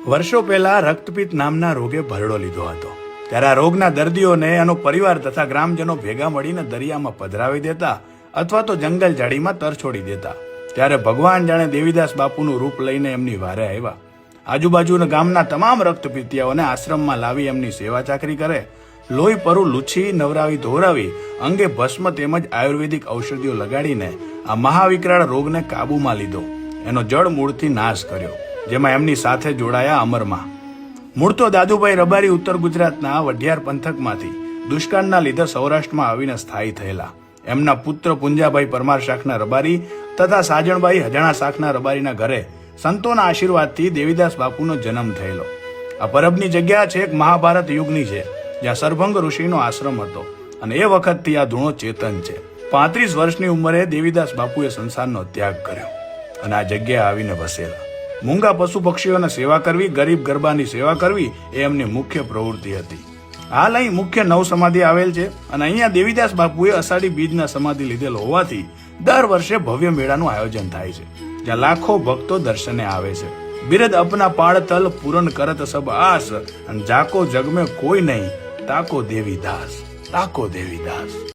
વર્ષો પહેલા રક્તપિત્ત નામના રોગે ભરડો લીધો હતો. ત્યારે આ રોગના દર્દીઓને એનો પરિવાર તથા ગ્રામજનો ભેગા મળીને દરિયામાં પધરાવી દેતા અથવા તો જંગલ ઝાડીમાં તરછોડી દેતા. ત્યારે ભગવાન જાણે દેવીદાસ બાપુનું રૂપ લઈને એમની વારે આવ્યા. આજુબાજુના ગામના તમામ રક્તપિત્તિયાઓને આશ્રમમાં લાવી એમની સેવા ચાકરી કરે, લોહી પરું લૂછી નવરાવી ધોરાવી અંગે ભસ્મ તેમજ આયુર્વેદિક ઔષધિઓ લગાડીને આ મહાવિકરાળ રોગને કાબૂમાં લીધો, એનો જડ મૂળથી નાશ કર્યો. જેમાં એમની સાથે જોડાયા અમરમાં. મૂળ તો દાદુભાઈ રબારી ઉત્તર ગુજરાતના વઢિયાર પંથકમાંથી દુષ્કાળના લીધે સૌરાષ્ટ્રમાં આવીને સ્થાયી થયેલા. એમના પુત્ર પુંજાભાઈ પરમાર શાખના રબારી તથા સાજણભાઈ હજાણા શાખના રબારીના ઘરે સંતોના આશીર્વાદથી દેવીદાસ બાપુનો જન્મ થયેલો. આ પરબની જગ્યા છે એક મહાભારત યુગની છે, જ્યાં સરભંગ ઋષિનો આશ્રમ હતો અને એ વખતથી આ ધૂણો ચેતન છે. 35 વર્ષની ઉંમરે દેવીદાસ બાપુએ સંસારનો ત્યાગ કર્યો અને આ જગ્યાએ આવીને વસેલા. મૂંગા પશુ પક્ષીઓને સેવા કરવી, ગરીબ ગરબાની સેવા કરવી એ એમની મુખ્ય પ્રવૃત્તિ હતી. હાલ અહીં મુખ્ય 9 સમાધિ આવેલ છે અને અહીંયા દેવીદાસ બાપુએ અષાઢી બીજના સમાધિ લીધેલ હોવાથી દર વર્ષે ભવ્ય મેળાનું આયોજન થાય છે, જ્યાં લાખો ભક્તો દર્શને આવે છે. બિરદ અપના પાળતલ પૂરણ કરત સબ આસ, અને જાકો જગ में કોઈ નહીં, તાકો દેવીદાસ, તાકો દેવીદાસ.